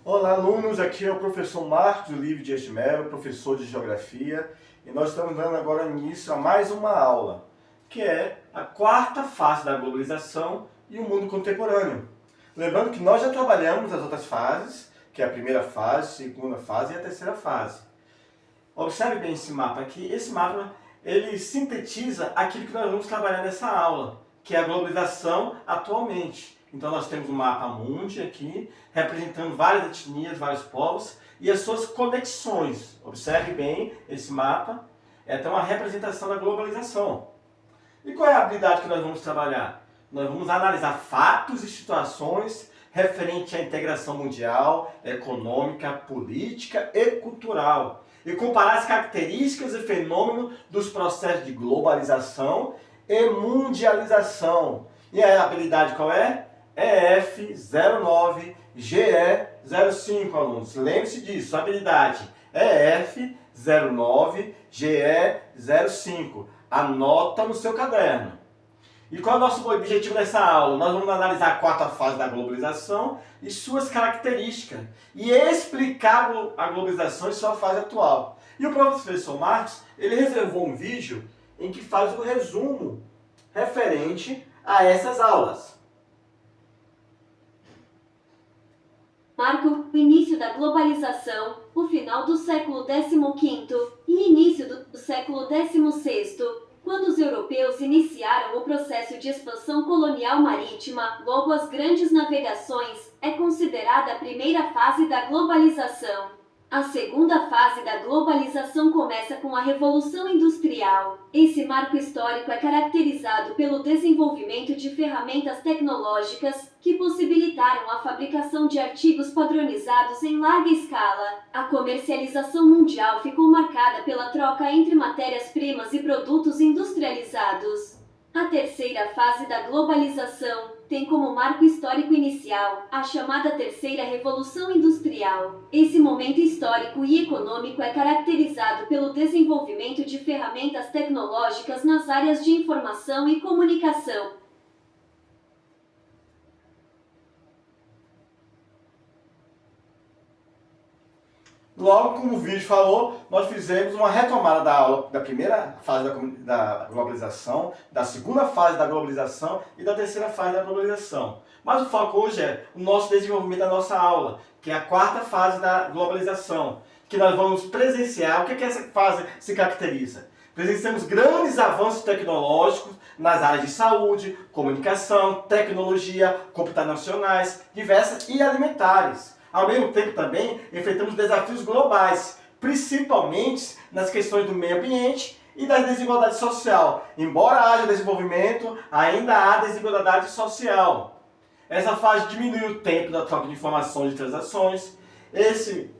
Olá, alunos, aqui é o professor Marcos Olívio Dias de Mello, professor de Geografia, e nós estamos dando agora início a mais uma aula, que é a quarta fase da globalização e o mundo contemporâneo. Lembrando que nós já trabalhamos as outras fases, que é a primeira fase, a segunda fase e a terceira fase. Observe bem esse mapa aqui. Esse mapa ele sintetiza aquilo que nós vamos trabalhar nessa aula, que é a globalização atualmente. Então nós temos o mapa mundi aqui, representando várias etnias, vários povos e as suas conexões. Observe bem esse mapa, é então uma representação da globalização. E qual é a habilidade que nós vamos trabalhar? Nós vamos analisar fatos e situações referentes à integração mundial, econômica, política e cultural. E comparar as características e fenômenos dos processos de globalização e mundialização. E a habilidade qual é? EF09GE05, alunos. Lembre-se disso, a habilidade EF09GE05. Anota no seu caderno. E qual é o nosso objetivo nessa aula? Nós vamos analisar a quarta fase da globalização e suas características. E explicar a globalização em sua fase atual. E o professor Marcos, ele reservou um vídeo em que faz um resumo referente a essas aulas. Marca o início da globalização, o final do século XV e início do século XVI, quando os europeus iniciaram o processo de expansão colonial marítima. Logo, as grandes navegações é considerada a primeira fase da globalização. A segunda fase da globalização começa com a Revolução Industrial. Esse marco histórico é caracterizado pelo desenvolvimento de ferramentas tecnológicas que possibilitaram a fabricação de artigos padronizados em larga escala. A comercialização mundial ficou marcada pela troca entre matérias-primas e produtos industrializados. A terceira fase da globalização tem como marco histórico inicial a chamada Terceira Revolução Industrial. Esse momento histórico e econômico é caracterizado pelo desenvolvimento de ferramentas tecnológicas nas áreas de informação e comunicação. Logo, como o vídeo falou, nós fizemos uma retomada da aula da primeira fase da globalização, da segunda fase da globalização e da terceira fase da globalização. Mas o foco hoje é o nosso desenvolvimento da nossa aula, que é a quarta fase da globalização, que nós vamos presenciar. O que essa fase se caracteriza? Presenciamos grandes avanços tecnológicos nas áreas de saúde, comunicação, tecnologia, computacionais, diversas e alimentares. Ao mesmo tempo também enfrentamos desafios globais, principalmente nas questões do meio ambiente e da desigualdade social. Embora haja desenvolvimento, ainda há desigualdade social. Essa fase diminui o tempo da troca de informações e transações.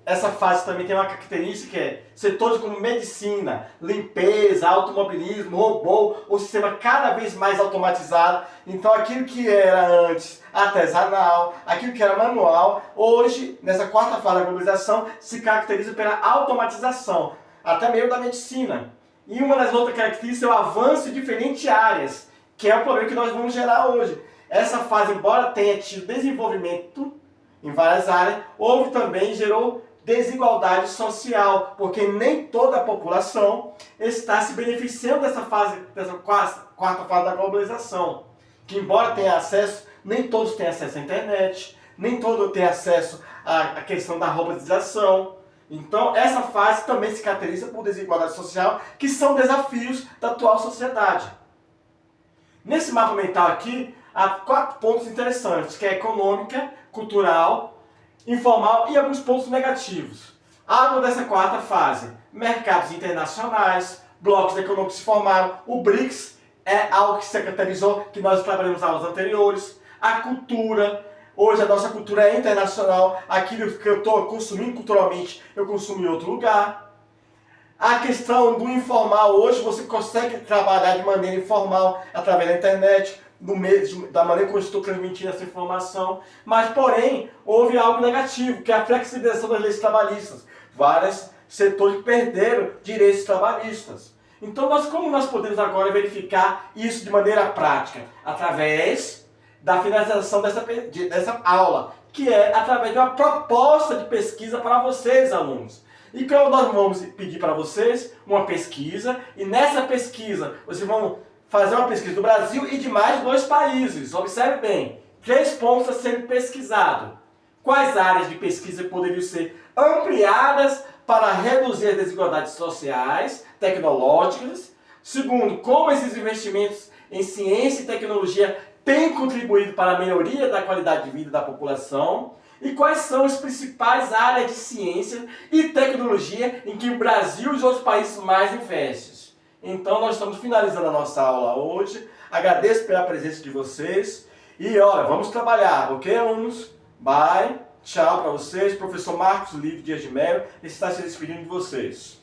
Essa fase também tem uma característica que é setores como medicina, limpeza, automobilismo, robô, o sistema cada vez mais automatizado. Então aquilo que era antes artesanal, aquilo que era manual, hoje, nessa quarta fase da globalização, se caracteriza pela automatização, até mesmo da medicina. E uma das outras características é o avanço em diferentes áreas, que é o problema que nós vamos gerar hoje. Essa fase, embora tenha tido desenvolvimento em várias áreas, houve também, gerou desigualdade social, porque nem toda a população está se beneficiando dessa quarta fase da globalização. Que embora tenha acesso, nem todos têm acesso à internet, nem todos têm acesso à questão da robotização. Então essa fase também se caracteriza por desigualdade social, que são desafios da atual sociedade. Nesse mapa mental aqui, há 4 pontos interessantes, que é econômica, cultural, informal e alguns pontos negativos. Algo dessa quarta fase: mercados internacionais, blocos econômicos se formaram, o BRICS é algo que se caracterizou, que nós trabalhamos nas aulas anteriores. A cultura, hoje a nossa cultura é internacional, aquilo que eu estou consumindo culturalmente, eu consumo em outro lugar. A questão do informal, hoje você consegue trabalhar de maneira informal através da internet, da maneira como eu estou transmitindo essa informação, mas porém houve algo negativo, que é a flexibilização das leis trabalhistas. Vários setores perderam direitos trabalhistas. Então como nós podemos agora verificar isso de maneira prática? Através da finalização dessa aula, que é através de uma proposta de pesquisa para vocês, alunos. E então nós vamos pedir para vocês uma pesquisa, e nessa pesquisa vocês vão fazer uma pesquisa do Brasil e de mais 2 países. Observe bem, 3 pontos a serem pesquisados. Quais áreas de pesquisa poderiam ser ampliadas para reduzir as desigualdades sociais, tecnológicas? Segundo, como esses investimentos em ciência e tecnologia têm contribuído para a melhoria da qualidade de vida da população? E quais são as principais áreas de ciência e tecnologia em que o Brasil e os outros países mais investem? Então nós estamos finalizando a nossa aula hoje. Agradeço pela presença de vocês. E olha, vamos trabalhar, ok, alunos? Bye, tchau para vocês. Professor Marcos Livre Dias de Mello está se despedindo de vocês.